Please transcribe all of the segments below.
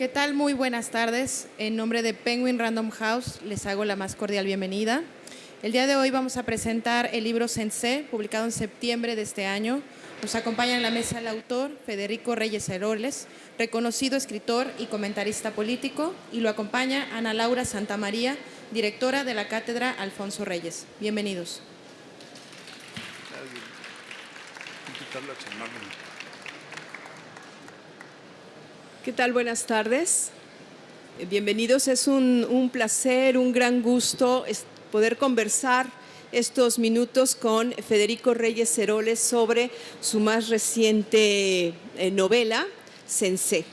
¿Qué tal? Muy buenas tardes. En nombre de Penguin Random House les hago la más cordial bienvenida. El día de hoy vamos a presentar el libro Sensé, publicado en septiembre de este año. Nos acompaña en la mesa el autor Federico Reyes Heroles, reconocido escritor y comentarista político, y lo acompaña Ana Laura Santamaría, directora de la Cátedra Alfonso Reyes. Bienvenidos. ¿Qué tal? Buenas tardes. Bienvenidos. Es un placer, un gran gusto poder conversar estos minutos con Federico Reyes Heroles sobre su más reciente novela, Sensé.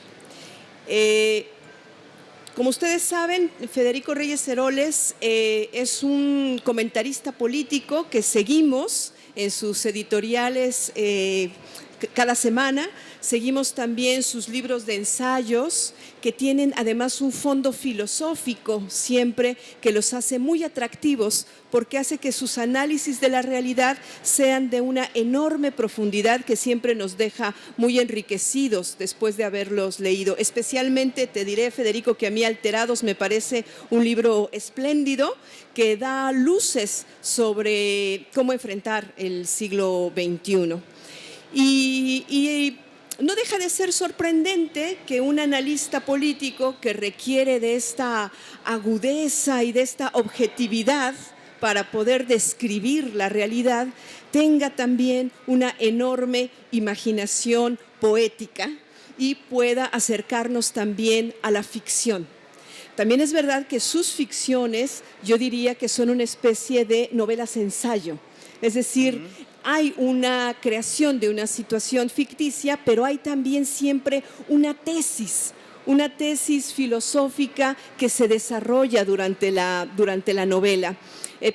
Como ustedes saben, Federico Reyes Heroles es un comentarista político que seguimos en sus editoriales cada semana. Seguimos también sus libros de ensayos, que tienen además un fondo filosófico siempre que los hace muy atractivos, porque hace que sus análisis de la realidad sean de una enorme profundidad que siempre nos deja muy enriquecidos después de haberlos leído. Especialmente te diré, Federico, que a mí Alterados me parece un libro espléndido que da luces sobre cómo enfrentar el siglo XXI. Y no deja de ser sorprendente que un analista político que requiere de esta agudeza y de esta objetividad para poder describir la realidad tenga también una enorme imaginación poética y pueda acercarnos también a la ficción. También es verdad que sus ficciones, yo diría que son una especie de novelas ensayo, es decir, hay una creación de una situación ficticia, pero hay también siempre una tesis filosófica que se desarrolla durante la novela.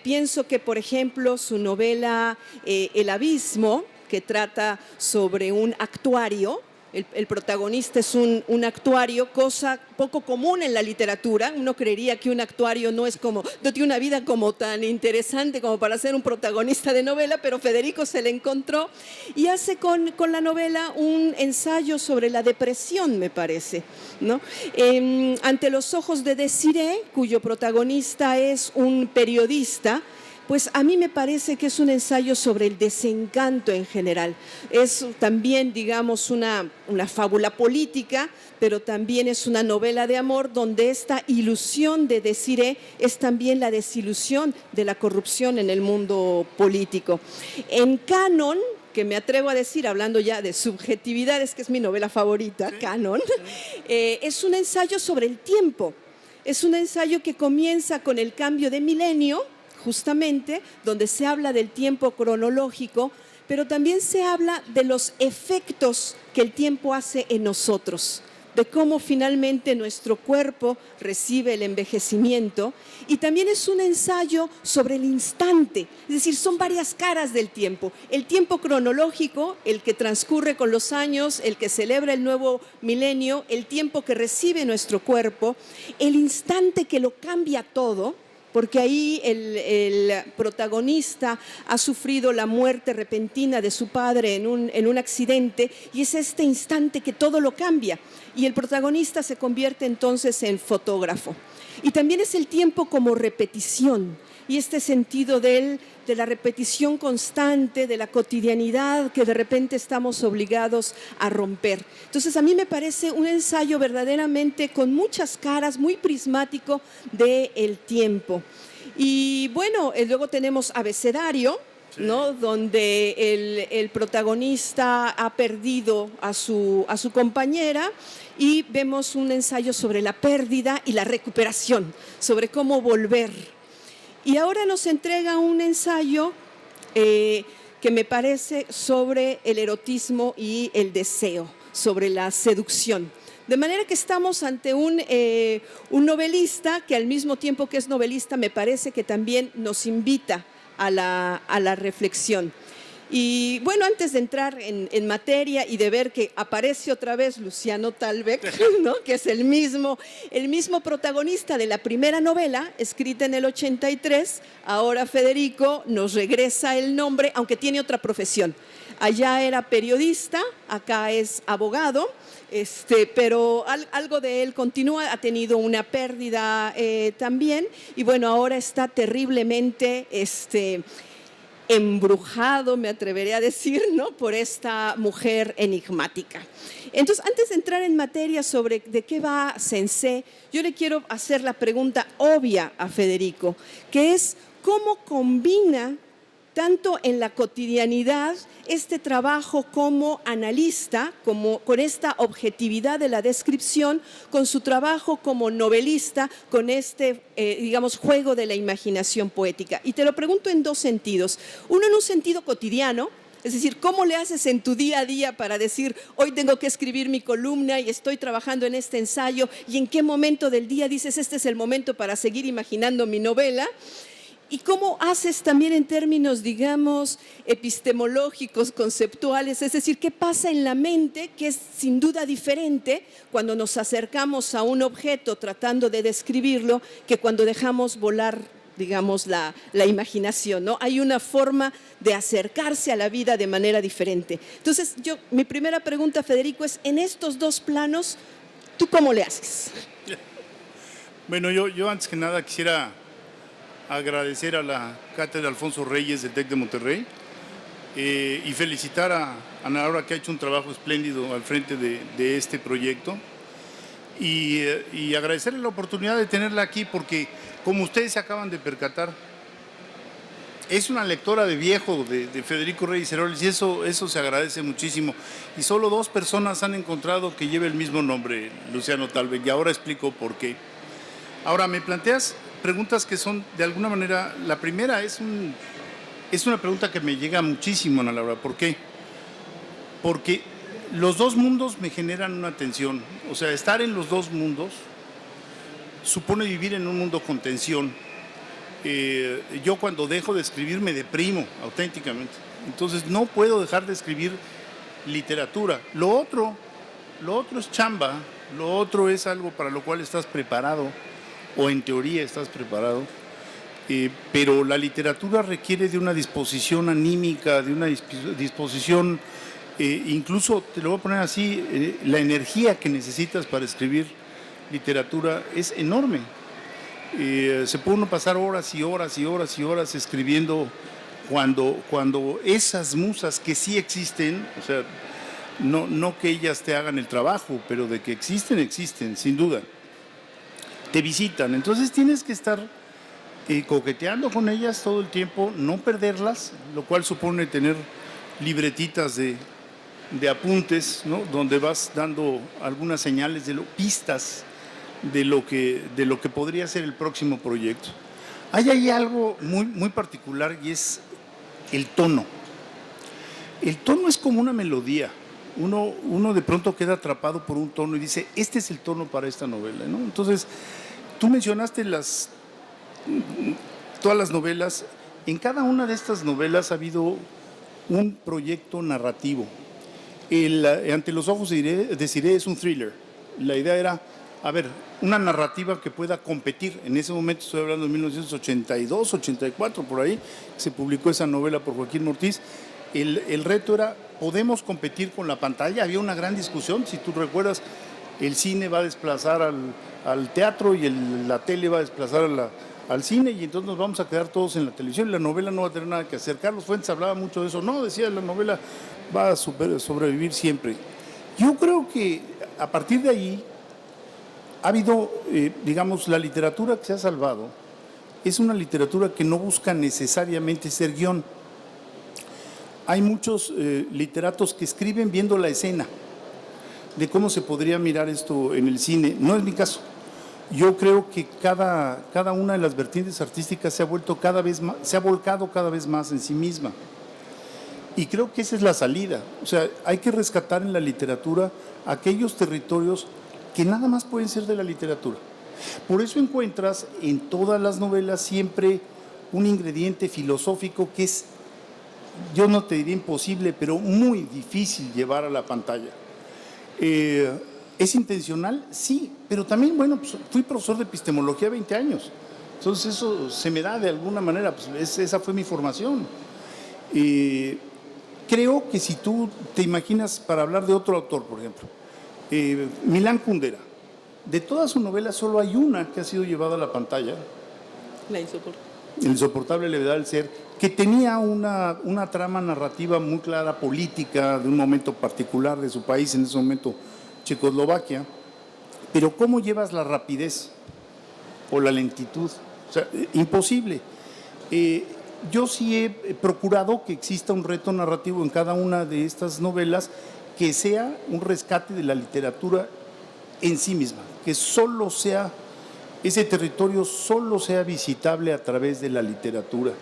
Pienso que, por ejemplo, su novela El Abismo, que trata sobre un actuario. El protagonista es un actuario, cosa poco común en la literatura. Uno creería que un actuario no tiene una vida como tan interesante como para ser un protagonista de novela, pero Federico se le encontró y hace con la novela un ensayo sobre la depresión, me parece, ¿no? Ante los ojos de Desiree, cuyo protagonista es un periodista, pues a mí me parece que es un ensayo sobre el desencanto en general. Es también, digamos, una fábula política, pero también es una novela de amor donde esta ilusión de Desiree es también la desilusión de la corrupción en el mundo político. En Canon, que me atrevo a decir, hablando ya de subjetividades, que es mi novela favorita, sí, Canon, es un ensayo sobre el tiempo. Es un ensayo que comienza con el cambio de milenio, justamente, donde se habla del tiempo cronológico, pero también se habla de los efectos que el tiempo hace en nosotros, de cómo finalmente nuestro cuerpo recibe el envejecimiento, y también es un ensayo sobre el instante, es decir, son varias caras del tiempo. El tiempo cronológico, el que transcurre con los años, el que celebra el nuevo milenio, el tiempo que recibe nuestro cuerpo, el instante que lo cambia todo, porque ahí el protagonista ha sufrido la muerte repentina de su padre en un accidente, y es este instante que todo lo cambia, y el protagonista se convierte entonces en fotógrafo. Y también es el tiempo como repetición, y este sentido de la repetición constante, de la cotidianidad que de repente estamos obligados a romper. Entonces a mí me parece un ensayo verdaderamente con muchas caras, muy prismático del tiempo. Y bueno, luego tenemos Abecedario, ¿no? Donde el protagonista ha perdido a su compañera, y vemos un ensayo sobre la pérdida y la recuperación, sobre cómo volver. Y ahora nos entrega un ensayo que me parece sobre el erotismo y el deseo, sobre la seducción. De manera que estamos ante un novelista que, al mismo tiempo que es novelista, me parece que también nos invita a la reflexión. Y bueno, antes de entrar en materia y de ver que aparece otra vez Luciano Talbeck, ¿no? Que es el mismo protagonista de la primera novela, escrita en el 83, ahora Federico nos regresa el nombre, aunque tiene otra profesión. Allá era periodista, acá es abogado, pero algo de él continúa, ha tenido una pérdida también, y bueno, ahora está terriblemente embrujado, me atreveré a decir, ¿no?, por esta mujer enigmática. Entonces, antes de entrar en materia sobre de qué va Sensé, yo le quiero hacer la pregunta obvia a Federico, que es cómo combina tanto en la cotidianidad este trabajo como analista, como con esta objetividad de la descripción, con su trabajo como novelista, con digamos, juego de la imaginación poética. Y te lo pregunto en dos sentidos. Uno, en un sentido cotidiano, es decir, ¿cómo le haces en tu día a día para decir, hoy tengo que escribir mi columna y estoy trabajando en este ensayo? ¿Y en qué momento del día dices, este es el momento para seguir imaginando mi novela? ¿Y cómo haces también en términos, digamos, epistemológicos, conceptuales? Es decir, ¿qué pasa en la mente que es sin duda diferente cuando nos acercamos a un objeto tratando de describirlo que cuando dejamos volar, digamos, la imaginación, ¿no? Hay una forma de acercarse a la vida de manera diferente. Entonces, mi primera pregunta, Federico, es, en estos dos planos, ¿tú cómo le haces? Bueno, yo antes que nada quisiera agradecer a la Cátedra Alfonso Reyes del TEC de Monterrey y felicitar a Ana Laura, que ha hecho un trabajo espléndido al frente de este proyecto, y agradecerle la oportunidad de tenerla aquí porque, como ustedes se acaban de percatar, es una lectora de viejo de Federico Reyes Heroles, y eso se agradece muchísimo. Y solo 2 personas han encontrado que lleve el mismo nombre, Luciano Talve, y ahora explico por qué. Ahora, me planteas preguntas que son, de alguna manera, la primera es una pregunta que me llega muchísimo, Ana Laura. ¿Por qué? Porque los dos mundos me generan una tensión. O sea, estar en los dos mundos supone vivir en un mundo con tensión. Yo cuando dejo de escribir me deprimo auténticamente. Entonces no puedo dejar de escribir literatura. Lo otro es chamba, lo otro es algo para lo cual estás preparado, o en teoría estás preparado, pero la literatura requiere de una disposición anímica, de una disposición, incluso, te lo voy a poner así, la energía que necesitas para escribir literatura es enorme. Se puede uno pasar horas y horas y horas y horas escribiendo cuando esas musas que sí existen, o sea, no que ellas te hagan el trabajo, pero de que existen, sin duda, te visitan. Entonces tienes que estar coqueteando con ellas todo el tiempo, no perderlas, lo cual supone tener libretitas de apuntes, ¿no?, donde vas dando algunas señales, pistas de lo que podría ser el próximo proyecto. Hay algo muy, muy particular, y es el tono. El tono es como una melodía. Uno de pronto queda atrapado por un tono y dice, este es el tono para esta novela, ¿no? Entonces, tú mencionaste todas las novelas. En cada una de estas novelas ha habido un proyecto narrativo. Ante los ojos de Siré es un thriller. La idea era, una narrativa que pueda competir. En ese momento, estoy hablando de 1982, 84, por ahí, se publicó esa novela por Joaquín Mortiz. El reto era, ¿podemos competir con la pantalla? Había una gran discusión, si tú recuerdas, el cine va a desplazar al teatro y la tele va a desplazar al cine, y entonces nos vamos a quedar todos en la televisión y la novela no va a tener nada que hacer. Carlos Fuentes hablaba mucho de eso. No, decía, la novela va a sobrevivir siempre. Yo creo que a partir de ahí ha habido, digamos, la literatura que se ha salvado es una literatura que no busca necesariamente ser guión. Hay muchos literatos que escriben viendo la escena de cómo se podría mirar esto en el cine. No es mi caso. Yo creo que cada una de las vertientes artísticas se ha volcado cada vez más en sí misma. Y creo que esa es la salida. O sea, hay que rescatar en la literatura aquellos territorios que nada más pueden ser de la literatura. Por eso encuentras en todas las novelas siempre un ingrediente filosófico que es, yo no te diría imposible, pero muy difícil llevar a la pantalla. ¿Es intencional? Sí, pero también, pues, fui profesor de epistemología 20 años. Entonces eso se me da de alguna manera, pues esa fue mi formación. creo que si tú te imaginas, para hablar de otro autor, por ejemplo, Milán Kundera, de todas sus novelas solo hay una que ha sido llevada a la pantalla, La insoportable. El insoportable levedad del ser, que tenía una trama narrativa muy clara, política, de un momento particular de su país, en ese momento Checoslovaquia, pero ¿cómo llevas la rapidez o la lentitud? O sea, imposible. Yo sí he procurado que exista un reto narrativo en cada una de estas novelas que sea un rescate de la literatura en sí misma, que solo sea, ese territorio solo sea visitable a través de la literatura.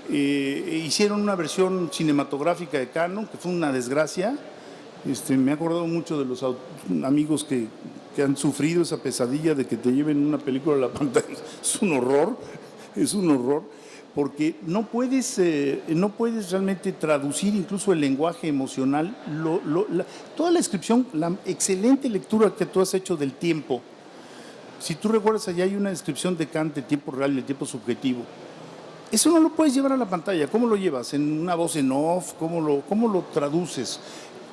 Hicieron una versión cinematográfica de Canon, que fue una desgracia. Me he acordado mucho de los amigos que han sufrido esa pesadilla de que te lleven una película a la pantalla. Es un horror, porque no puedes realmente traducir incluso el lenguaje emocional, toda la descripción, la excelente lectura que tú has hecho del tiempo. Si tú recuerdas, allá hay una descripción de Kant de tiempo real y de tiempo subjetivo. Eso no lo puedes llevar a la pantalla. ¿Cómo lo llevas? ¿En una voz en off? ¿Cómo lo traduces?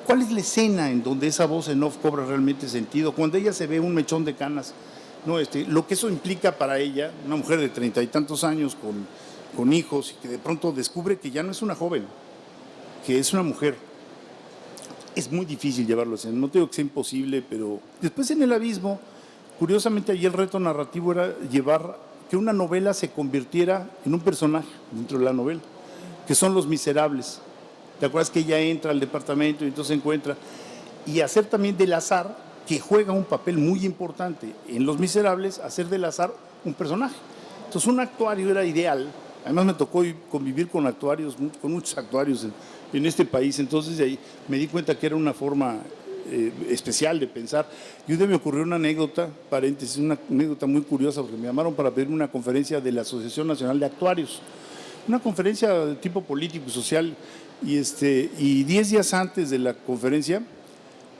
¿Cuál es la escena en donde esa voz en off cobra realmente sentido? Cuando ella se ve un mechón de canas, ¿no? Lo que eso implica para ella, una mujer de 30 y tantos años con hijos, y que de pronto descubre que ya no es una joven, que es una mujer. Es muy difícil llevarlo a escena. No te digo que sea imposible, pero después en El Abismo, curiosamente allí el reto narrativo era llevar que una novela se convirtiera en un personaje dentro de la novela, que son los miserables. ¿Te acuerdas que ella entra al departamento y entonces se encuentra? Y hacer también del azar, que juega un papel muy importante en Los Miserables, hacer del azar un personaje. Entonces un actuario era ideal. Además me tocó convivir con muchos actuarios en este país, entonces de ahí me di cuenta que era una forma especial de pensar. Y un día me ocurrió una anécdota, paréntesis, una anécdota muy curiosa, porque me llamaron para pedirme una conferencia de la Asociación Nacional de Actuarios, una conferencia de tipo político y social, y 10 días antes de la conferencia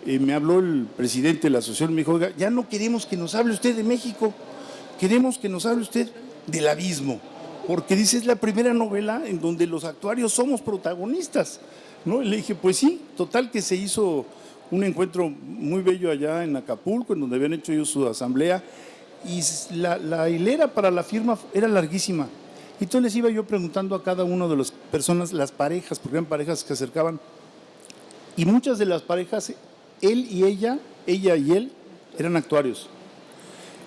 me habló el presidente de la asociación y me dijo: oiga, ya no queremos que nos hable usted de México, queremos que nos hable usted del Abismo, porque dice, es la primera novela en donde los actuarios somos protagonistas, ¿no? Y le dije, pues sí, total que se hizo un encuentro muy bello allá en Acapulco, en donde habían hecho ellos su asamblea, y la hilera para la firma era larguísima. Y entonces les iba yo preguntando a cada una de las personas, las parejas, porque eran parejas que se acercaban, y muchas de las parejas, él y ella y él, eran actuarios.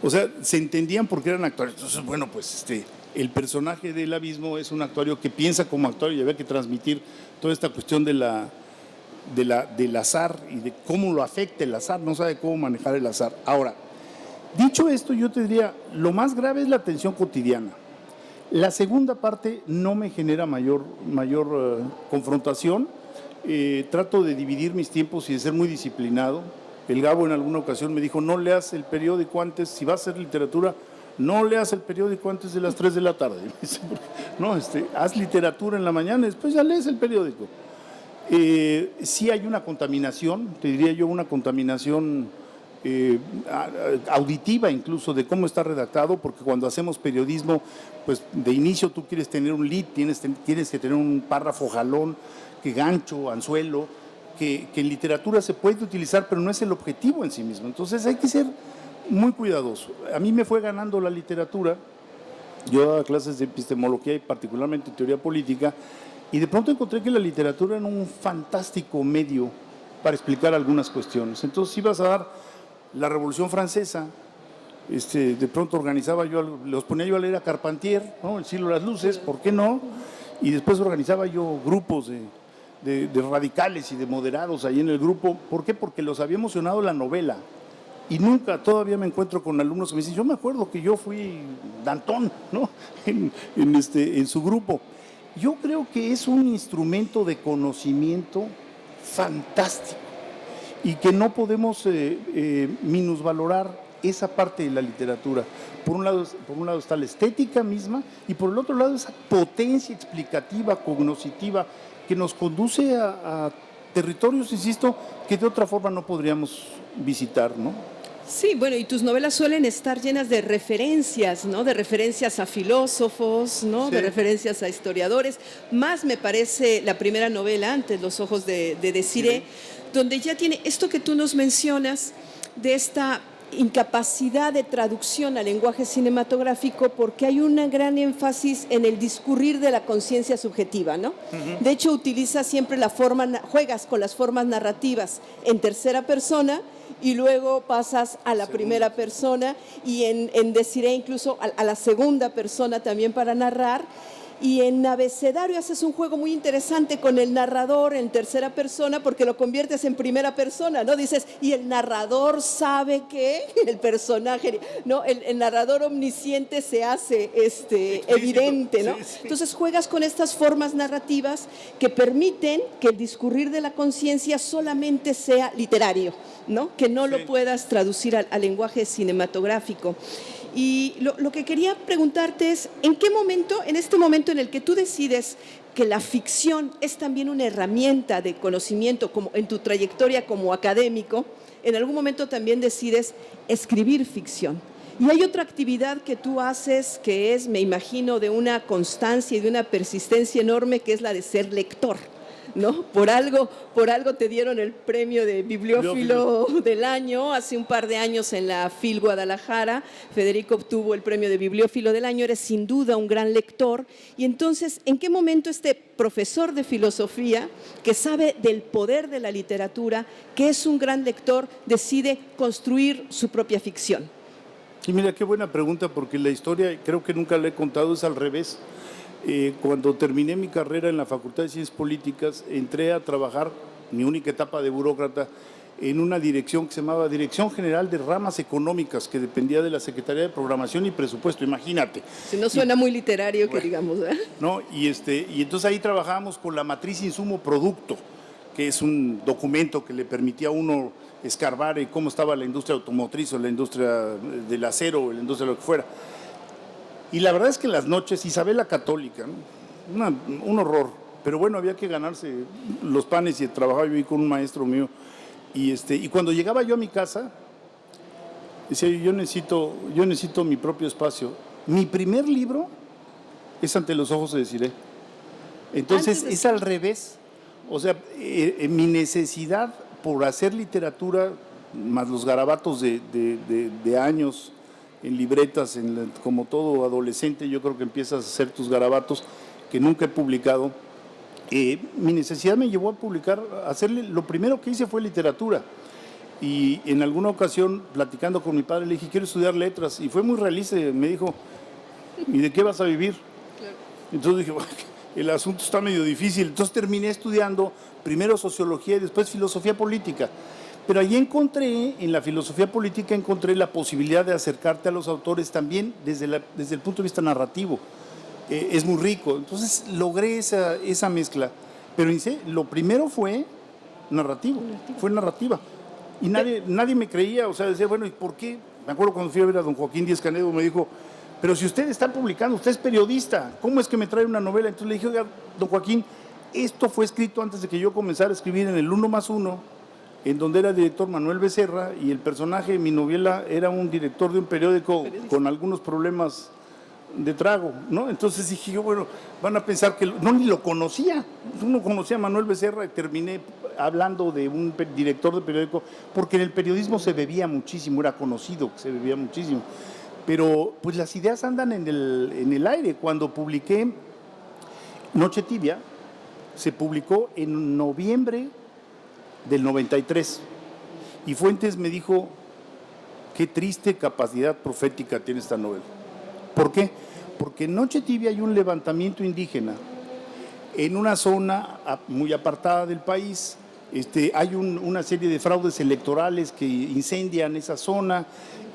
O sea, se entendían porque eran actuarios. Entonces, bueno, pues el personaje del Abismo es un actuario que piensa como actuario, y había que transmitir toda esta cuestión del azar y de cómo lo afecta el azar, no sabe cómo manejar el azar. Ahora, dicho esto, yo te diría, lo más grave es la tensión cotidiana. La segunda parte no me genera mayor confrontación. Trato de dividir mis tiempos y de ser muy disciplinado. El Gabo en alguna ocasión me dijo, no leas el periódico antes, si vas a hacer literatura, no leas el periódico antes de las 3 de la tarde. No, haz literatura en la mañana y después ya lees el periódico. Sí hay una contaminación, te diría yo, una contaminación auditiva incluso de cómo está redactado, porque cuando hacemos periodismo, pues de inicio tú quieres tener un lead, tienes que tener un párrafo jalón, que gancho, anzuelo, que en literatura se puede utilizar, pero no es el objetivo en sí mismo. Entonces hay que ser muy cuidadoso. A mí me fue ganando la literatura, yo daba clases de epistemología y particularmente teoría política, y de pronto encontré que la literatura era un fantástico medio para explicar algunas cuestiones. Entonces ibas a dar la Revolución Francesa, de pronto los ponía yo a leer a Carpentier, ¿no? El siglo de las luces, ¿por qué no? Y después organizaba yo grupos de radicales y de moderados ahí en el grupo. ¿Por qué? Porque los había emocionado la novela. Y todavía me encuentro con alumnos que me dicen, yo me acuerdo que yo fui Danton, ¿no? en su grupo. Yo creo que es un instrumento de conocimiento fantástico y que no podemos minusvalorar esa parte de la literatura. Por un lado está la estética misma y por el otro lado esa potencia explicativa, cognoscitiva, que nos conduce a territorios, insisto, que de otra forma no podríamos visitar, ¿no? Sí, bueno, y tus novelas suelen estar llenas de referencias, ¿no? De referencias a filósofos, ¿no? Sí. De referencias a historiadores. Más me parece la primera novela, Ante los ojos de Desirée, Sí. donde ya tiene esto que tú nos mencionas de esta incapacidad de traducción al lenguaje cinematográfico, porque hay un gran énfasis en el discurrir de la conciencia subjetiva, ¿no? De hecho, utiliza siempre juegas con las formas narrativas en tercera persona y luego pasas a la primera persona, y en Desirée incluso a la segunda persona también para narrar. Y en Abecedario haces un juego muy interesante con el narrador en tercera persona, porque lo conviertes en primera persona, ¿no? Dices, y el narrador sabe que el personaje, ¿no? El narrador omnisciente se hace evidente, ¿no? Sí, sí. Entonces juegas con estas formas narrativas que permiten que el discurrir de la conciencia solamente sea literario, ¿no? Que no Sí. lo puedas traducir al lenguaje cinematográfico. Y lo que quería preguntarte es, ¿en qué momento, en este momento en el que tú decides que la ficción es también una herramienta de conocimiento, como en tu trayectoria como académico, en algún momento también decides escribir ficción? Y hay otra actividad que tú haces que es, me imagino, de una constancia y de una persistencia enorme, que es la de ser lector, ¿no? Por algo te dieron el premio de Bibliófilo del año. Hace un par de años en la FIL Guadalajara, Federico obtuvo el premio de Bibliófilo del año. Eres sin duda un gran lector. Y entonces, ¿en qué momento este profesor de filosofía, que sabe del poder de la literatura, que es un gran lector, decide construir su propia ficción? Sí, mira, qué buena pregunta, porque la historia, creo que nunca la he contado, es al revés. Cuando terminé mi carrera en la Facultad de Ciencias Políticas, entré a trabajar, mi única etapa de burócrata, en una dirección que se llamaba Dirección General de Ramas Económicas, que dependía de la Secretaría de Programación y Presupuesto, imagínate. Si no suena muy literario, que digamos, ¿eh? ¿No? Y entonces ahí trabajábamos con la matriz insumo-producto, que es un documento que le permitía a uno escarbar en cómo estaba la industria automotriz o la industria del acero o la industria de lo que fuera. Y la verdad es que las noches, Isabela Católica, ¿no? Un horror, pero bueno, había que ganarse los panes, y trabajaba yo ahí con un maestro mío. Y cuando llegaba yo a mi casa, decía yo necesito mi propio espacio. Mi primer libro es Ante los ojos de Desirée. Entonces es al revés. O sea, mi necesidad por hacer literatura, más los garabatos de años en libretas, como todo adolescente, yo creo que empiezas a hacer tus garabatos, que nunca he publicado. Mi necesidad me llevó a publicar, lo primero que hice fue literatura. Y en alguna ocasión, platicando con mi padre, le dije, quiero estudiar letras. Y fue muy realista, me dijo, ¿y de qué vas a vivir? Claro. Entonces dije, bueno, el asunto está medio difícil. Entonces terminé estudiando primero sociología y después filosofía política. Pero allí en la filosofía política encontré la posibilidad de acercarte a los autores también desde el punto de vista narrativo. Es muy rico. Entonces logré esa mezcla. Pero lo primero fue fue narrativa. Y nadie me creía, o sea, decía, bueno, ¿y por qué? Me acuerdo cuando fui a ver a don Joaquín Díaz Canedo, me dijo, pero si usted está publicando, usted es periodista, ¿cómo es que me trae una novela? Entonces le dije, oiga, don Joaquín, esto fue escrito antes de que yo comenzara a escribir en el 1+1, en donde era director Manuel Becerra, y el personaje de mi novela era un director de un periódico con algunos problemas de trago, ¿no? Entonces dije yo, bueno, van a pensar que ni lo conocía. Uno conocía a Manuel Becerra y terminé hablando de un director de periódico, porque en el periodismo se bebía muchísimo, era conocido que se bebía muchísimo. Pero pues las ideas andan en el aire. Cuando publiqué Noche Tibia, se publicó en noviembre del 93, y Fuentes me dijo, qué triste capacidad profética tiene esta novela. ¿Por qué? Porque en Noche Tibia hay un levantamiento indígena en una zona muy apartada del país. Hay una serie de fraudes electorales que incendian esa zona,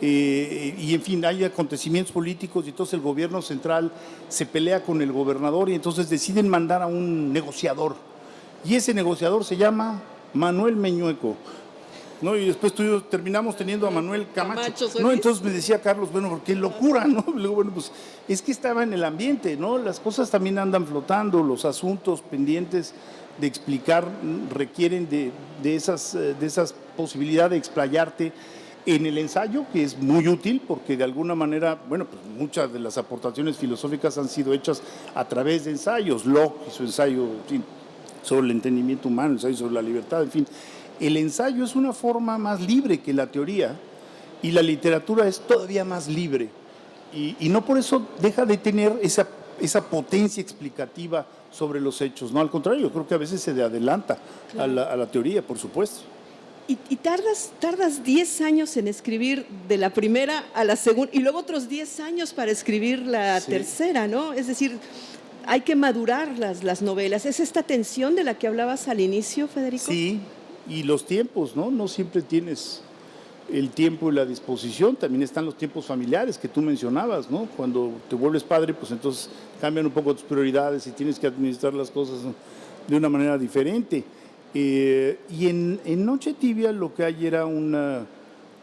y en fin, hay acontecimientos políticos, y entonces el gobierno central se pelea con el gobernador, y entonces deciden mandar a un negociador, y ese negociador se llama Manuel Meñueco, ¿no? Y después terminamos teniendo a Manuel Camacho, ¿no? Entonces me decía Carlos, bueno, qué locura, ¿no? Luego, bueno, pues es que estaba en el ambiente, ¿no? Las cosas también andan flotando, los asuntos pendientes de explicar requieren de esas posibilidades de explayarte. En el ensayo, que es muy útil porque de alguna manera, bueno, pues muchas de las aportaciones filosóficas han sido hechas a través de ensayos. Locke hizo ensayo, en fin, sobre el entendimiento humano, ensayo sobre la libertad, en fin. El ensayo es una forma más libre que la teoría y la literatura es todavía más libre. Y no por eso deja de tener esa potencia explicativa sobre los hechos. No, al contrario, yo creo que a veces se adelanta claro. a la teoría, por supuesto. Y tardas 10 años en escribir de la primera a la segunda y luego otros 10 años para escribir la tercera, ¿no? Es decir, hay que madurar las novelas. ¿Es esta tensión de la que hablabas al inicio, Federico? Sí, y los tiempos, ¿no? No siempre tienes el tiempo y la disposición. También están los tiempos familiares que tú mencionabas, ¿no? Cuando te vuelves padre, pues entonces cambian un poco tus prioridades y tienes que administrar las cosas de una manera diferente. Y en Noche Tibia lo que hay era un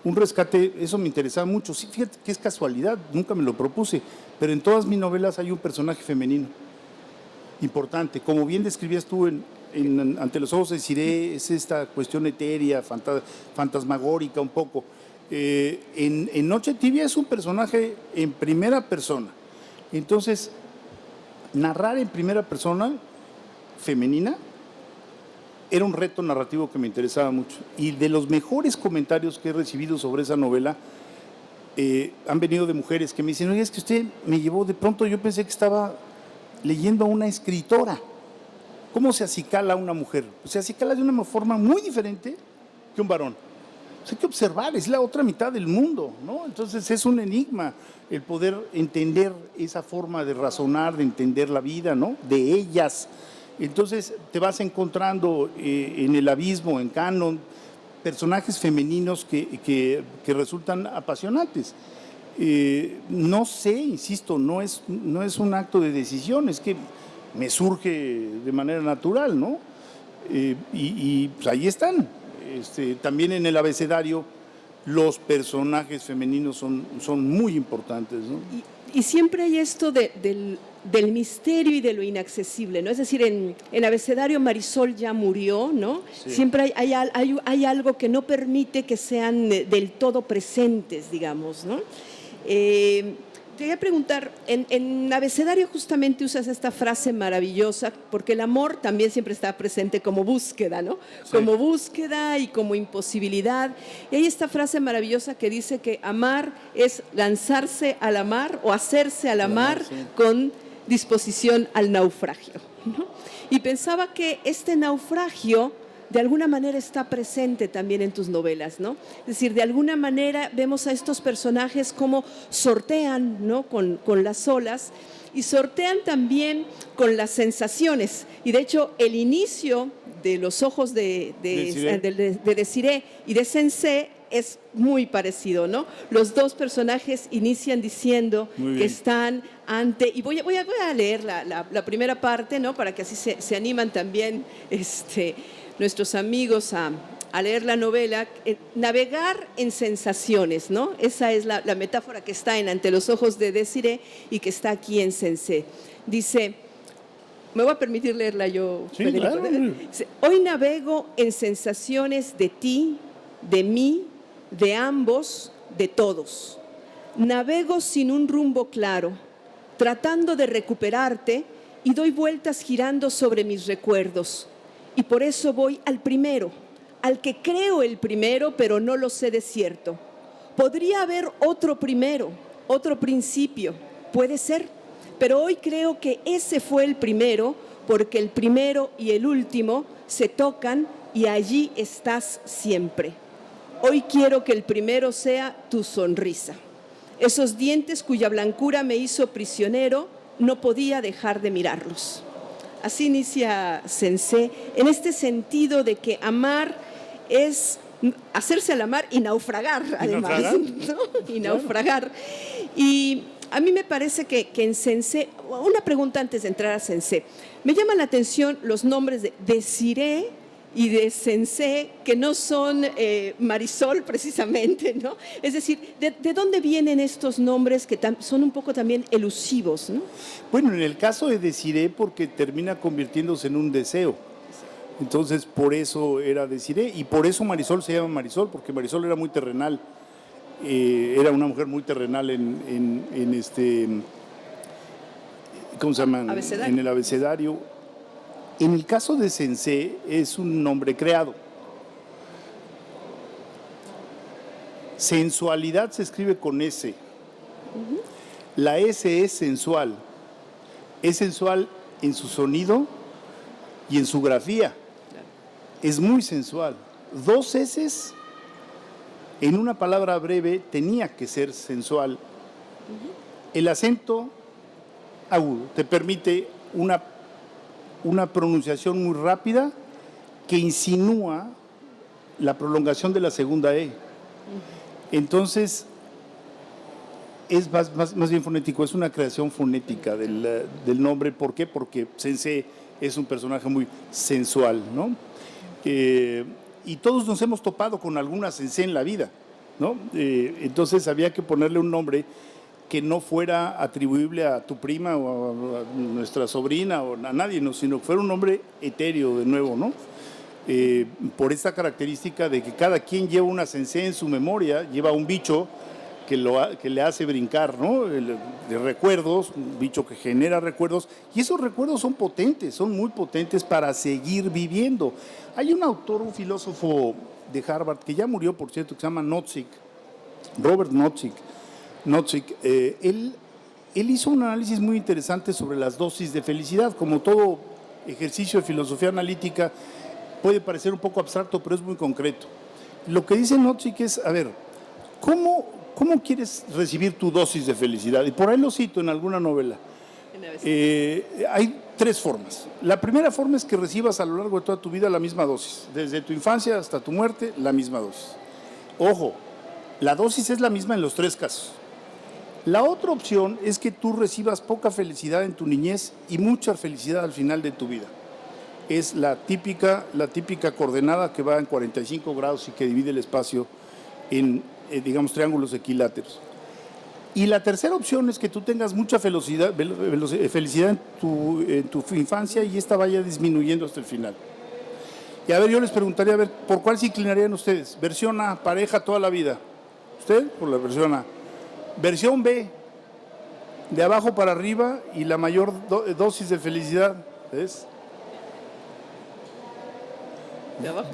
rescate, eso me interesaba mucho. Sí, fíjate que es casualidad, nunca me lo propuse, pero en todas mis novelas hay un personaje femenino importante. Como bien describías tú Ante los ojos de Desirée, es esta cuestión etérea, fantasmagórica un poco. En Noche Tibia es un personaje en primera persona. Entonces, narrar en primera persona femenina era un reto narrativo que me interesaba mucho. Y de los mejores comentarios que he recibido sobre esa novela han venido de mujeres que me dicen, oye, es que usted me llevó, de pronto yo pensé que estaba leyendo a una escritora. ¿Cómo se acicala a una mujer? Se acicala de una forma muy diferente que un varón. Hay que observar, es la otra mitad del mundo, ¿no? Entonces es un enigma el poder entender esa forma de razonar, de entender la vida, ¿no? De ellas. Entonces te vas encontrando en el abismo, en Canon, personajes femeninos que resultan apasionantes. No sé, insisto, no es un acto de decisión, es que me surge de manera natural, ¿no? Y pues ahí están. También en el abecedario los personajes femeninos son muy importantes, ¿no? Y siempre hay esto del misterio y de lo inaccesible, ¿no? Es decir, en abecedario Marisol ya murió, ¿no? Sí. Siempre hay algo que no permite que sean del todo presentes, digamos, ¿no? Te voy a preguntar, en abecedario justamente usas esta frase maravillosa, porque el amor también siempre está presente como búsqueda, ¿no? Sí. Como búsqueda y como imposibilidad. Y hay esta frase maravillosa que dice que amar es lanzarse a la mar o hacerse a la mar sí. con disposición al naufragio, ¿no? Y pensaba que este naufragio de alguna manera está presente también en tus novelas, ¿no? Es decir, de alguna manera vemos a estos personajes como sortean, ¿no? con las olas y sortean también con las sensaciones. Y de hecho, el inicio de Los ojos de Desirée y de Sensé es muy parecido, ¿no? Los dos personajes inician diciendo que están ante... Y voy a leer la primera parte, ¿no? Para que así se animan también nuestros amigos a leer la novela. Navegar en sensaciones, ¿no? Esa es la metáfora que está en Ante los ojos de Desirée y que está aquí en Sensé. Dice, me voy a permitir leerla yo, sí, Federico. Claro. Dice, hoy navego en sensaciones de ti, de mí, de ambos, de todos. Navego sin un rumbo claro, tratando de recuperarte y doy vueltas girando sobre mis recuerdos. Y por eso voy al primero, al que creo el primero, pero no lo sé de cierto. Podría haber otro primero, otro principio, puede ser, pero hoy creo que ese fue el primero, porque el primero y el último se tocan y allí estás siempre. Hoy quiero que el primero sea tu sonrisa. Esos dientes cuya blancura me hizo prisionero, no podía dejar de mirarlos. Así inicia Sensé, en este sentido de que amar es hacerse a la mar y naufragar, además, ¿no? Y naufragar. Y a mí me parece que en Sensé, una pregunta antes de entrar a Sensé, me llama la atención los nombres de Desirée y de Sensé, que no son Marisol precisamente, ¿no? Es decir, ¿de dónde vienen estos nombres que son un poco también elusivos, ¿no? Bueno, en el caso de Desirée, porque termina convirtiéndose en un deseo. Entonces, por eso era Desirée, y por eso Marisol se llama Marisol, porque Marisol era muy terrenal. era una mujer muy terrenal ¿cómo se llama? Abecedario. En el abecedario. En el caso de Sensei es un nombre creado. Sensualidad se escribe con S. La S es sensual. Es sensual en su sonido y en su grafía. Es muy sensual. 2 S en una palabra breve tenía que ser sensual. El acento agudo te permite una pronunciación muy rápida que insinúa la prolongación de la segunda E. Entonces, es más bien fonético, es una creación fonética del nombre. ¿Por qué? Porque Sensei es un personaje muy sensual, ¿no? Y todos nos hemos topado con alguna Sensei en la vida, ¿no? Entonces había que ponerle un nombre que no fuera atribuible a tu prima o a nuestra sobrina o a nadie, ¿no? Sino que fuera un nombre etéreo de nuevo, ¿no? Por esta característica de que cada quien lleva una Sensei en su memoria, lleva un bicho que le hace brincar, ¿no? De recuerdos, un bicho que genera recuerdos, y esos recuerdos son potentes, son muy potentes para seguir viviendo. Hay un autor, un filósofo de Harvard, que ya murió, por cierto, que se llama Nozick, Robert Nozick. Él hizo un análisis muy interesante sobre las dosis de felicidad. Como todo ejercicio de filosofía analítica, puede parecer un poco abstracto, pero es muy concreto. Lo que dice Nozick es, a ver, ¿cómo quieres recibir tu dosis de felicidad? Y por ahí lo cito en alguna novela. Hay 3 formas. La primera forma es que recibas a lo largo de toda tu vida la misma dosis. Desde tu infancia hasta tu muerte, la misma dosis. Ojo, la dosis es la misma en los 3 casos. La otra opción es que tú recibas poca felicidad en tu niñez y mucha felicidad al final de tu vida. Es la típica coordenada que va en 45 grados y que divide el espacio en, digamos, triángulos equiláteros. Y la tercera opción es que tú tengas mucha felicidad en tu infancia y esta vaya disminuyendo hasta el final. Y a ver, yo les preguntaría, a ver, ¿por cuál se inclinarían ustedes? Versión A, pareja toda la vida. ¿Usted? Por la versión A. Versión B, de abajo para arriba y la mayor dosis de felicidad. ¿Ves?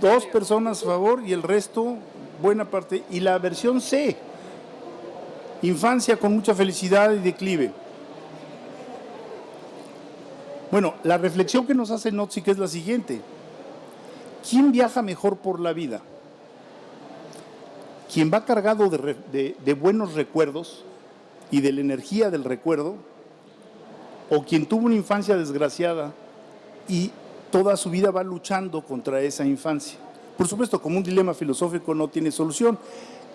2 personas a favor y el resto, buena parte. Y la versión C, infancia con mucha felicidad y declive. Bueno, la reflexión que nos hace Nozick es la siguiente. ¿Quién viaja mejor por la vida? ¿Quién va cargado de buenos recuerdos y de la energía del recuerdo? ¿O quien tuvo una infancia desgraciada y toda su vida va luchando contra esa infancia? Por supuesto, como un dilema filosófico no tiene solución.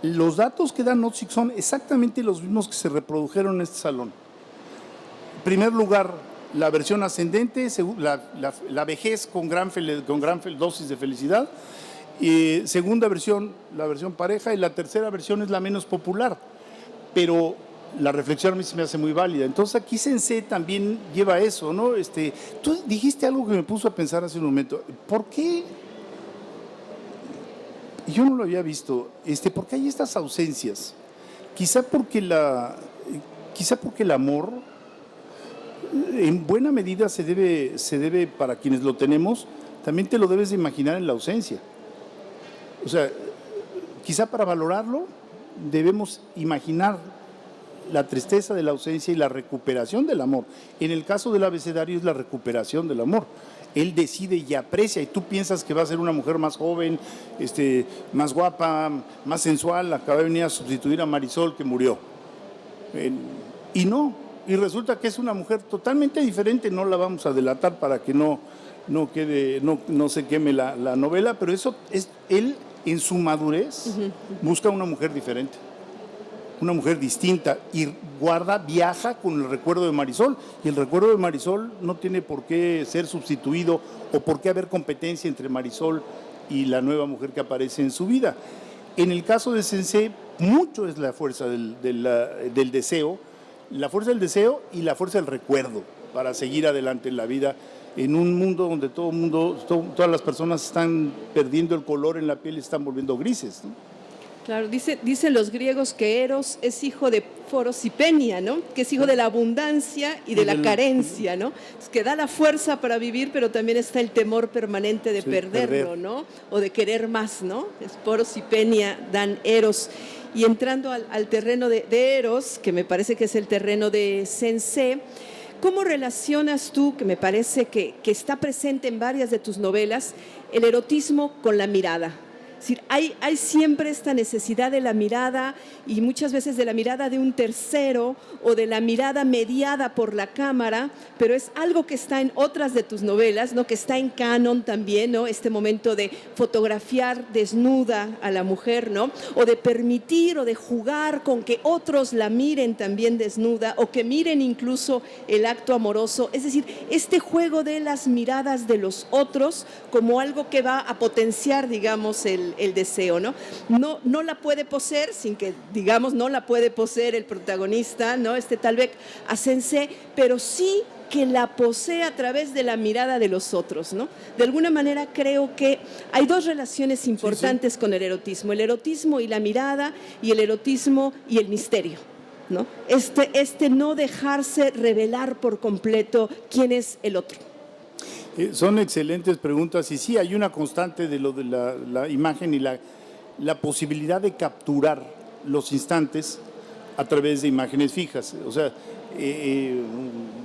Los datos que da Nozick son exactamente los mismos que se reprodujeron en este salón. En primer lugar, la versión ascendente, la vejez con gran dosis de felicidad. Y segunda versión, la versión pareja, y la tercera versión es la menos popular. Pero la reflexión a mí se me hace muy válida. Entonces aquí Sensei también lleva eso, ¿no? Tú dijiste algo que me puso a pensar hace un momento. ¿Por qué? Yo no lo había visto. ¿Por qué hay estas ausencias? Quizá porque el amor en buena medida se debe, para quienes lo tenemos, también te lo debes de imaginar en la ausencia. O sea, quizá para valorarlo debemos imaginar la tristeza de la ausencia y la recuperación del amor. En el caso del abecedario es la recuperación del amor. Él decide y aprecia, y tú piensas que va a ser una mujer más joven, más guapa, más sensual, acaba de venir a sustituir a Marisol que murió. Y no, y resulta que es una mujer totalmente diferente. No la vamos a delatar para que no se queme la novela, pero eso es él en su madurez busca una mujer diferente, una mujer distinta, y viaja con el recuerdo de Marisol, y el recuerdo de Marisol no tiene por qué ser sustituido o por qué haber competencia entre Marisol y la nueva mujer que aparece en su vida. En el caso de Sensei, mucho es la fuerza del deseo, la fuerza del deseo y la fuerza del recuerdo para seguir adelante en la vida, en un mundo donde todas las personas están perdiendo el color en la piel y están volviendo grises, ¿no? Claro, dicen los griegos que Eros es hijo de Foros y Penia, ¿no? Que es hijo de la abundancia y de la carencia, ¿no? Es que da la fuerza para vivir, pero también está el temor permanente de perderlo, ¿no? O de querer más, ¿no? Foros y Penia dan Eros. Y entrando al terreno de Eros, que me parece que es el terreno de Sensé, ¿cómo relacionas tú, que me parece que está presente en varias de tus novelas, el erotismo con la mirada? Es decir, hay siempre esta necesidad de la mirada y muchas veces de la mirada de un tercero o de la mirada mediada por la cámara, pero es algo que está en otras de tus novelas, ¿no? Que está en Canon también, ¿no? Este momento de fotografiar desnuda a la mujer, ¿no? O de permitir o de jugar con que otros la miren también desnuda o que miren incluso el acto amoroso. Es decir, este juego de las miradas de los otros como algo que va a potenciar, digamos, el deseo, ¿no? No la puede poseer sin que, digamos, no la puede poseer el protagonista, ¿no? Tal vez a Sensé, pero sí que la posee a través de la mirada de los otros, ¿no? De alguna manera creo que hay dos relaciones importantes con el erotismo y la mirada y el erotismo y el misterio, ¿no? No dejarse revelar por completo quién es el otro. Son excelentes preguntas y sí, hay una constante de lo de la imagen y la posibilidad de capturar los instantes a través de imágenes fijas. O sea,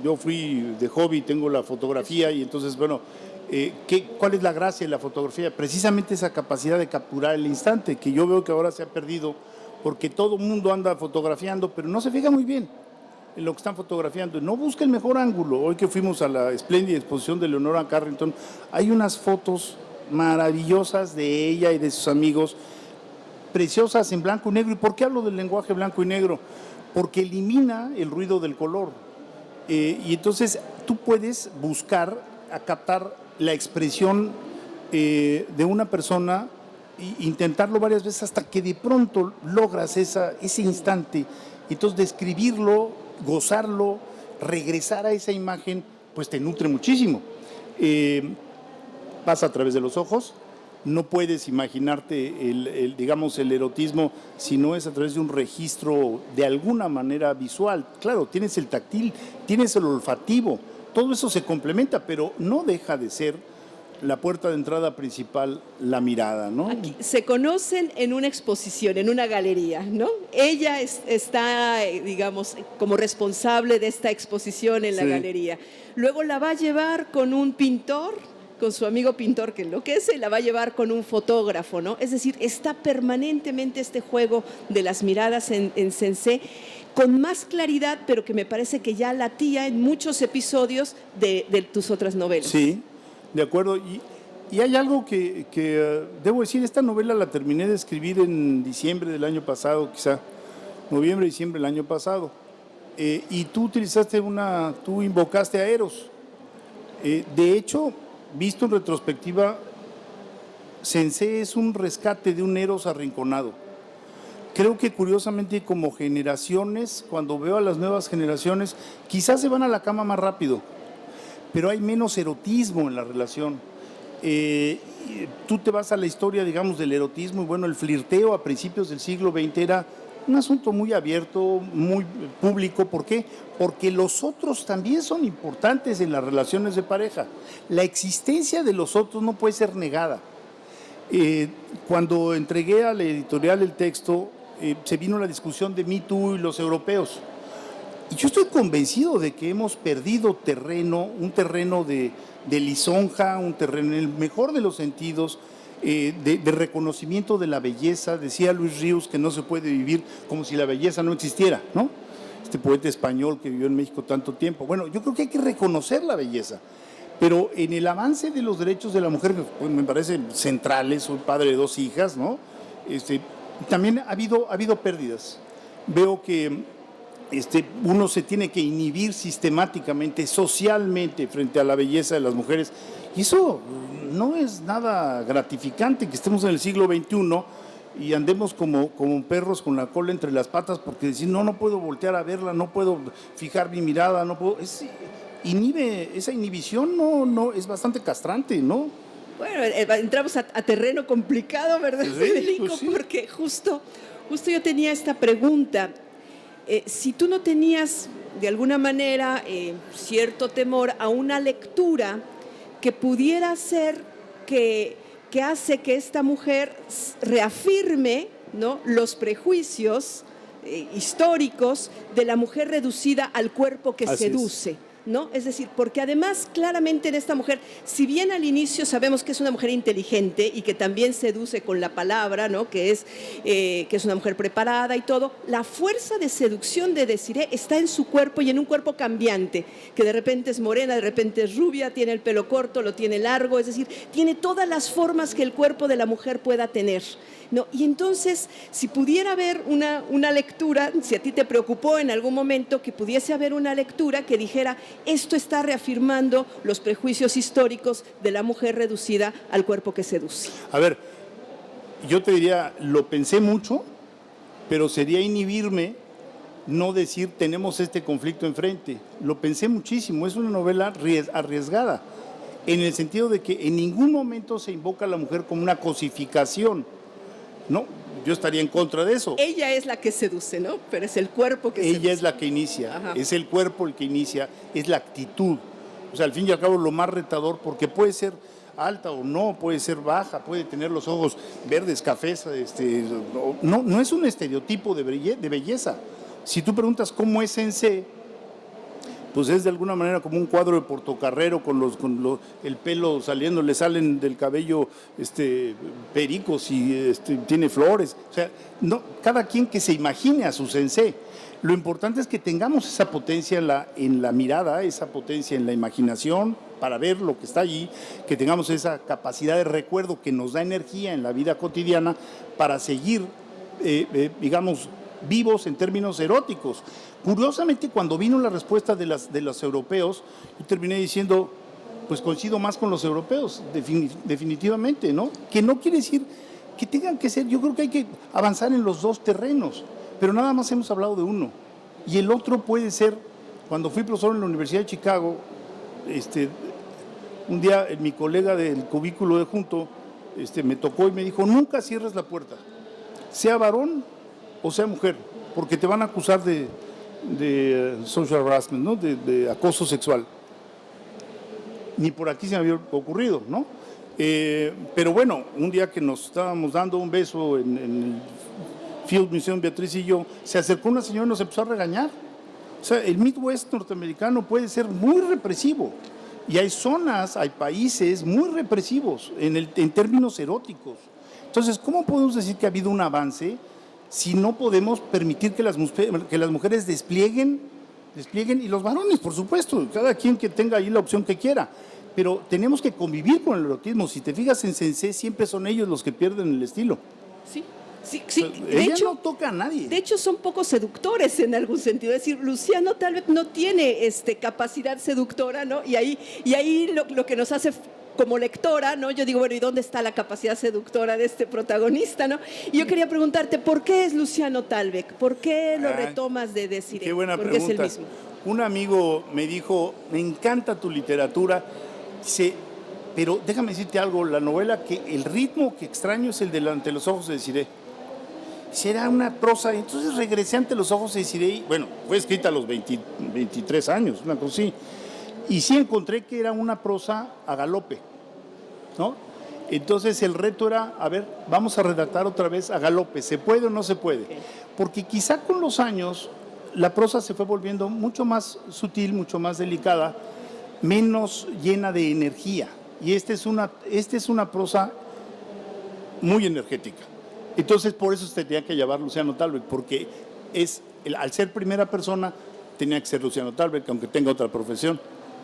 yo fui de hobby, tengo la fotografía y entonces, bueno, ¿cuál es la gracia de la fotografía? Precisamente esa capacidad de capturar el instante, que yo veo que ahora se ha perdido porque todo el mundo anda fotografiando, pero no se fija muy bien en lo que están fotografiando, no busca el mejor ángulo. Hoy que fuimos a la espléndida exposición de Leonora Carrington, hay unas fotos maravillosas de ella y de sus amigos, preciosas en blanco y negro. ¿Y por qué hablo del lenguaje blanco y negro? Porque elimina el ruido del color. Y entonces tú puedes buscar a captar la expresión de una persona e intentarlo varias veces hasta que de pronto logras ese instante. Entonces describirlo, gozarlo, regresar a esa imagen, pues te nutre muchísimo. Pasa a través de los ojos, no puedes imaginarte digamos, el erotismo si no es a través de un registro de alguna manera visual. Claro, tienes el táctil, tienes el olfativo, todo eso se complementa, pero no deja de ser la puerta de entrada principal, la mirada, ¿no? Aquí se conocen en una exposición, en una galería, ¿no? Ella está, digamos, como responsable de esta exposición en la galería. Luego la va a llevar con un pintor, con su amigo pintor que enloquece, y la va a llevar con un fotógrafo, ¿no? Es decir, está permanentemente este juego de las miradas en Sensé, con más claridad, pero que me parece que ya latía en muchos episodios de tus otras novelas. Sí. De acuerdo, y hay algo que debo decir, esta novela la terminé de escribir en diciembre del año pasado, quizá, noviembre, diciembre del año pasado, y tú invocaste a Eros. De hecho, visto en retrospectiva, Sensé es un rescate de un Eros arrinconado. Creo que curiosamente como generaciones, cuando veo a las nuevas generaciones, quizás se van a la cama más rápido, pero hay menos erotismo en la relación. Tú te vas a la historia, digamos, del erotismo, y bueno, el flirteo a principios del siglo XX era un asunto muy abierto, muy público. ¿Por qué? Porque los otros también son importantes en las relaciones de pareja. La existencia de los otros no puede ser negada. Cuando entregué a la editorial el texto, se vino la discusión de Me Too y los europeos. Y yo estoy convencido de que hemos perdido terreno, un terreno de lisonja, un terreno en el mejor de los sentidos, de reconocimiento de la belleza. Decía Luis Ríos que no se puede vivir como si la belleza no existiera, ¿no? Este poeta español que vivió en México tanto tiempo. Bueno, yo creo que hay que reconocer la belleza, pero en el avance de los derechos de la mujer, pues, me parecen centrales. Soy padre de 2 hijas, ¿no? También ha habido pérdidas. Veo que uno se tiene que inhibir sistemáticamente, socialmente, frente a la belleza de las mujeres. Y eso no es nada gratificante, que estemos en el siglo XXI y andemos como perros con la cola entre las patas, porque decir, no puedo voltear a verla, no puedo fijar mi mirada, no puedo. Esa inhibición no es bastante castrante, ¿no? Bueno, entramos a terreno complicado, ¿verdad, Sí, Federico? pues sí. Porque justo yo tenía esta pregunta. Si tú no tenías, de alguna manera, cierto temor a una lectura que pudiera ser que hace que esta mujer reafirme, ¿no?, los prejuicios históricos de la mujer reducida al cuerpo que Así seduce, ¿no? Es decir, porque además claramente en esta mujer, si bien al inicio sabemos que es una mujer inteligente y que también seduce con la palabra, ¿no?, que es una mujer preparada y todo, la fuerza de seducción de Desirée está en su cuerpo y en un cuerpo cambiante, que de repente es morena, de repente es rubia, tiene el pelo corto, lo tiene largo, es decir, tiene todas las formas que el cuerpo de la mujer pueda tener, ¿no? Y entonces, si pudiera haber una lectura, si a ti te preocupó en algún momento que pudiese haber una lectura que dijera, esto está reafirmando los prejuicios históricos de la mujer reducida al cuerpo que seduce. A ver, yo te diría, lo pensé mucho, pero sería inhibirme no decir tenemos este conflicto enfrente. Lo pensé muchísimo, es una novela arriesgada, en el sentido de que en ningún momento se invoca a la mujer como una cosificación. No, yo estaría en contra de eso. Ella es la que seduce, ¿no? Pero es el cuerpo que seduce. Ella es la que inicia, Ajá. es el cuerpo el que inicia, es la actitud. O sea, al fin y al cabo lo más retador, porque puede ser alta o no, puede ser baja, puede tener los ojos verdes, cafés, no es un estereotipo de belleza. Si tú preguntas cómo es Sensei, pues es de alguna manera como un cuadro de Portocarrero con el pelo saliendo, le salen del cabello pericos y tiene flores. O sea, no, cada quien que se imagine a su Sensei. Lo importante es que tengamos esa potencia en la mirada, esa potencia en la imaginación para ver lo que está allí, que tengamos esa capacidad de recuerdo que nos da energía en la vida cotidiana para seguir, digamos, vivos en términos eróticos. Curiosamente, cuando vino la respuesta de los europeos, yo terminé diciendo, pues coincido más con los europeos, definitivamente, ¿no? Que no quiere decir que tengan que ser, yo creo que hay que avanzar en los dos terrenos, pero nada más hemos hablado de uno. Y el otro puede ser, cuando fui profesor en la Universidad de Chicago, un día mi colega del cubículo de junto me tocó y me dijo, nunca cierres la puerta, sea varón o sea mujer, porque te van a acusar de social harassment, ¿no? De acoso sexual. Ni por aquí se me había ocurrido, ¿no? Pero bueno, un día que nos estábamos dando un beso en el Field Museum, Beatriz y yo, se acercó una señora y nos empezó a regañar. O sea, el Midwest norteamericano puede ser muy represivo y hay zonas, hay países muy represivos en términos eróticos. Entonces, ¿cómo podemos decir que ha habido un avance si no podemos permitir que las mujeres desplieguen, y los varones, por supuesto, cada quien que tenga ahí la opción que quiera, pero tenemos que convivir con el erotismo? Si te fijas en Sensei, siempre son ellos los que pierden el estilo. Sí. Sí, O sea, de ella hecho, no toca a nadie. De hecho, son poco seductores en algún sentido. Es decir, Luciano tal vez no tiene capacidad seductora, ¿no? Y ahí lo que nos hace como lectora, ¿no? Yo digo, bueno, ¿y dónde está la capacidad seductora de este protagonista, ¿no? Y yo quería preguntarte, ¿por qué es Luciano Talbeck? ¿Por qué lo retomas de Desirée? Qué buena Porque pregunta. es el mismo. Un amigo me dijo, me encanta tu literatura, dice, pero déjame decirte algo, la novela, que el ritmo que extraño es el de Ante los ojos de Desirée. Será una prosa, entonces regresé Ante los ojos de Desirée, bueno, fue escrita a los 23 años, una cosa así, y sí encontré que era una prosa a galope, ¿no? Entonces el reto era, a ver, vamos a redactar otra vez a galope, ¿se puede o no se puede? Porque quizá con los años la prosa se fue volviendo mucho más sutil, mucho más delicada, menos llena de energía, y esta es una prosa muy energética. Entonces, por eso se tenía que llamar Luciano Talbeck, porque al ser primera persona, tenía que ser Luciano Talbeck, aunque tenga otra profesión,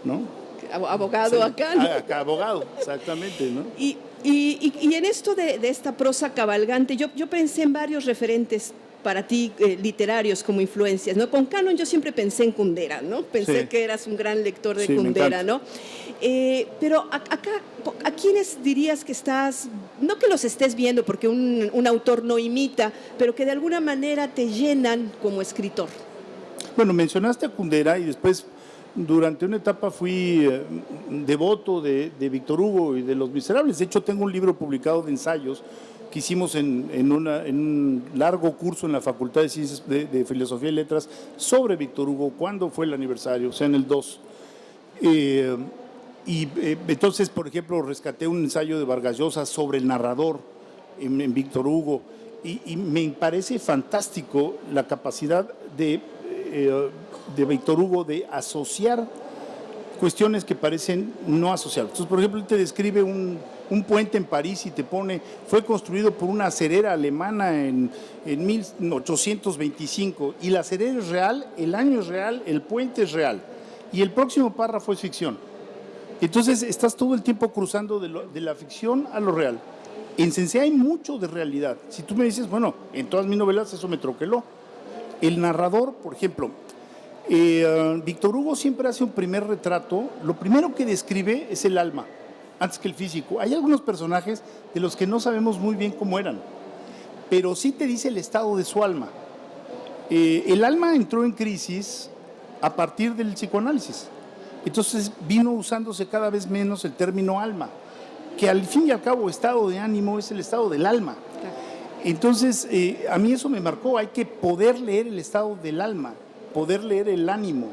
¿no? Abogado Sí, acá, ¿no? Acá abogado, exactamente, ¿no? Y en esto de esta prosa cabalgante, yo pensé en varios referentes para ti literarios como influencias, ¿no? Con Canon yo siempre pensé en Kundera, ¿no? Pensé Sí. que eras un gran lector de Sí, me Kundera, encanta. ¿no? Pero acá, ¿a quiénes dirías que estás, no que los estés viendo porque un autor no imita, pero que de alguna manera te llenan como escritor? Bueno, mencionaste a Kundera y después durante una etapa fui devoto de Víctor Hugo y de Los Miserables. De hecho, tengo un libro publicado de ensayos que hicimos en un largo curso en la Facultad de Ciencias de Filosofía y Letras sobre Víctor Hugo. ¿Cuándo fue el aniversario? O sea, en el 2. Entonces, por ejemplo, rescaté un ensayo de Vargas Llosa sobre el narrador en Víctor Hugo. Y me parece fantástico la capacidad de Víctor Hugo de asociar cuestiones que parecen no asociables. Entonces, por ejemplo, él te describe un puente en París y te pone, fue construido por una acerera alemana en 1825, y la acerera es real, el año es real, el puente es real, y el próximo párrafo es ficción. Entonces, estás todo el tiempo cruzando de la ficción a lo real. En Sensei hay mucho de realidad. Si tú me dices, bueno, en todas mis novelas eso me troqueló. El narrador, por ejemplo, Víctor Hugo siempre hace un primer retrato. Lo primero que describe es el alma, antes que el físico. Hay algunos personajes de los que no sabemos muy bien cómo eran, pero sí te dice el estado de su alma. El alma entró en crisis a partir del psicoanálisis. Entonces vino usándose cada vez menos el término alma, que al fin y al cabo estado de ánimo es el estado del alma. Entonces, a mí eso me marcó, hay que poder leer el estado del alma, poder leer el ánimo.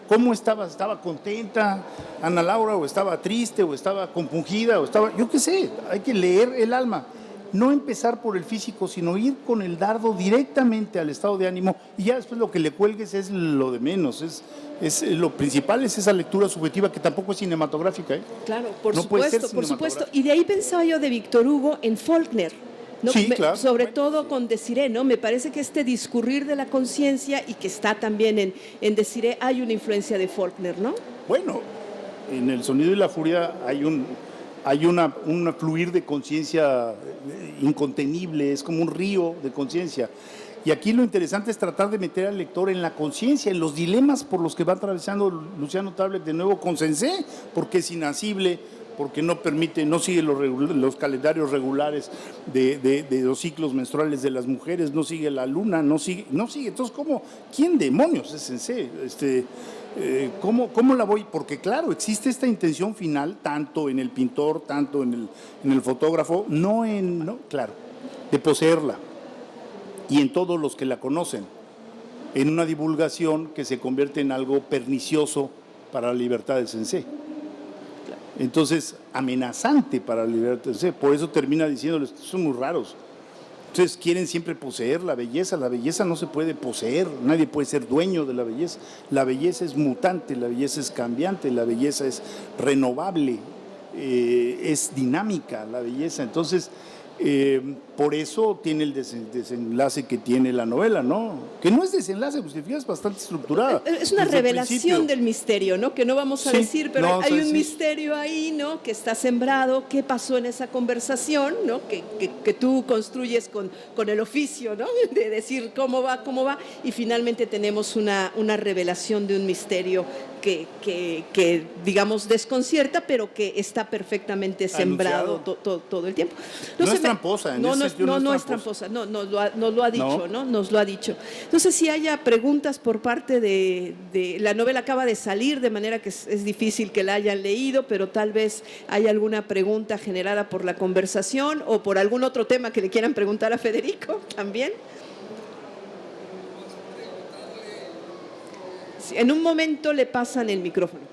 ¿Cómo estaba? ¿Estaba contenta Ana Laura, o estaba triste, o estaba compungida, o estaba, yo qué sé? Hay que leer el alma. No empezar por el físico, sino ir con el dardo directamente al estado de ánimo, y ya después lo que le cuelgues es lo de menos, lo principal es esa lectura subjetiva que tampoco es cinematográfica. Claro, por no supuesto, por supuesto. Y de ahí pensaba yo de Víctor Hugo en Faulkner, ¿no? Sí, claro. Sobre todo con Desiré, ¿no? Me parece que este discurrir de la conciencia, y que está también en Desiré, hay una influencia de Faulkner, ¿no? Bueno, en El sonido y la furia hay un fluir de conciencia incontenible, es como un río de conciencia. Y aquí lo interesante es tratar de meter al lector en la conciencia, en los dilemas por los que va atravesando Luciano Tablet de nuevo con Sensei, porque es inasible, porque no permite, no sigue los calendarios regulares de los ciclos menstruales de las mujeres, no sigue la luna, no sigue. Entonces, ¿quién demonios es Sensei? ¿Cómo la voy? Porque claro, existe esta intención final, tanto en el pintor, tanto en el fotógrafo, claro, de poseerla, y en todos los que la conocen, en una divulgación que se convierte en algo pernicioso para la libertad del Sensei. Entonces, amenazante para la libertad del Sensei. Por eso termina diciéndoles, son muy raros. Entonces quieren siempre poseer la belleza no se puede poseer, nadie puede ser dueño de la belleza es mutante, la belleza es cambiante, la belleza es renovable, es dinámica la belleza. Entonces, por eso tiene el desenlace que tiene la novela, ¿no? Que no es desenlace, pues te fijas, bastante estructurada. Es una revelación del misterio, ¿no? Que no vamos a decir, pero no, hay un misterio ahí, ¿no? Que está sembrado, qué pasó en esa conversación, ¿no? Que tú construyes con el oficio, ¿no? De decir cómo va, y finalmente tenemos una revelación de un misterio que digamos desconcierta, pero que está perfectamente sembrado todo el tiempo. No es tramposa. No es tramposa, nos lo ha dicho, ¿no? Nos lo ha dicho. No sé si haya preguntas por parte de la novela, acaba de salir, de manera que es difícil que la hayan leído, pero tal vez haya alguna pregunta generada por la conversación o por algún otro tema que le quieran preguntar a Federico también. En un momento le pasan el micrófono.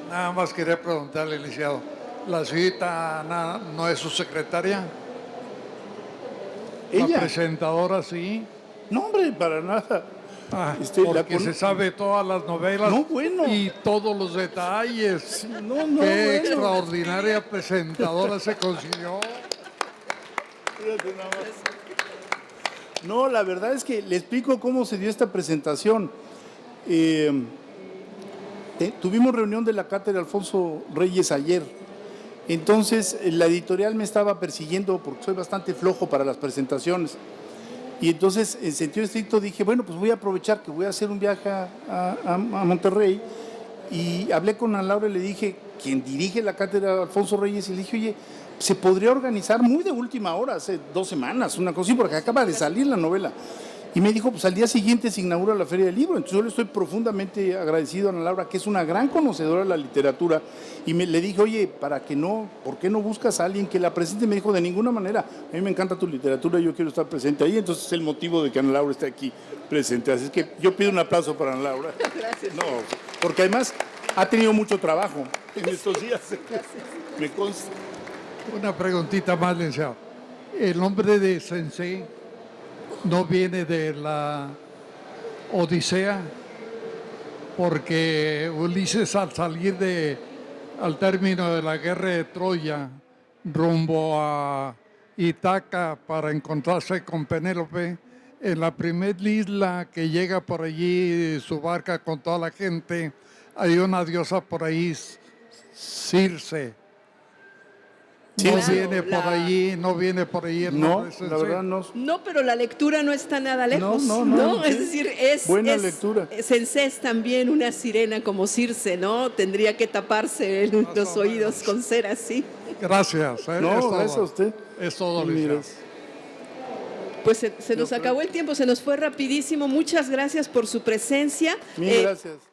Nada más quería preguntarle, licenciado, ¿la señorita Ana no es su secretaria? ¿Ella? La presentadora, sí. No, hombre, para nada. Porque se sabe todas las novelas y todos los detalles. Qué extraordinaria presentadora se consiguió. No, la verdad es que le explico cómo se dio esta presentación. Tuvimos reunión de la cátedra Alfonso Reyes ayer. Entonces, la editorial me estaba persiguiendo porque soy bastante flojo para las presentaciones. Y entonces, en sentido estricto, dije, bueno, pues voy a aprovechar que voy a hacer un viaje a Monterrey. Y hablé con Ana Laura y le dije, quien dirige la cátedra Alfonso Reyes, y le dije, oye, se podría organizar muy de última hora, hace 2 semanas, una cosa así, porque acaba de salir la novela. Y me dijo, pues al día siguiente se inaugura la Feria del Libro. Entonces yo le estoy profundamente agradecido a Ana Laura, que es una gran conocedora de la literatura. Y le dije, oye, ¿por qué no buscas a alguien que la presente? Me dijo, de ninguna manera, a mí me encanta tu literatura, yo quiero estar presente ahí. Entonces es el motivo de que Ana Laura esté aquí presente. Así es que yo pido un aplauso para Ana Laura. Gracias. No, porque además ha tenido mucho trabajo en estos días. Gracias. Me consta. Una preguntita más, licenciado. El nombre de Sensei no viene de la Odisea, porque Ulises al salir al término de la guerra de Troya, rumbo a Ítaca para encontrarse con Penélope, en la primera isla que llega por allí, su barca con toda la gente, hay una diosa por ahí, Circe. No viene por allí el No, nombre de Sensei. la verdad no. No, pero la lectura no está nada lejos. No, Es sí. decir, Buena lectura. Sensei es también una sirena como Circe, ¿no? Tendría que taparse los oídos con cera, sí. Gracias. No, gracias a usted. Es todo, Mira, licenciado. Pues se nos acabó el tiempo, se nos fue rapidísimo. Muchas gracias por su presencia. mil gracias.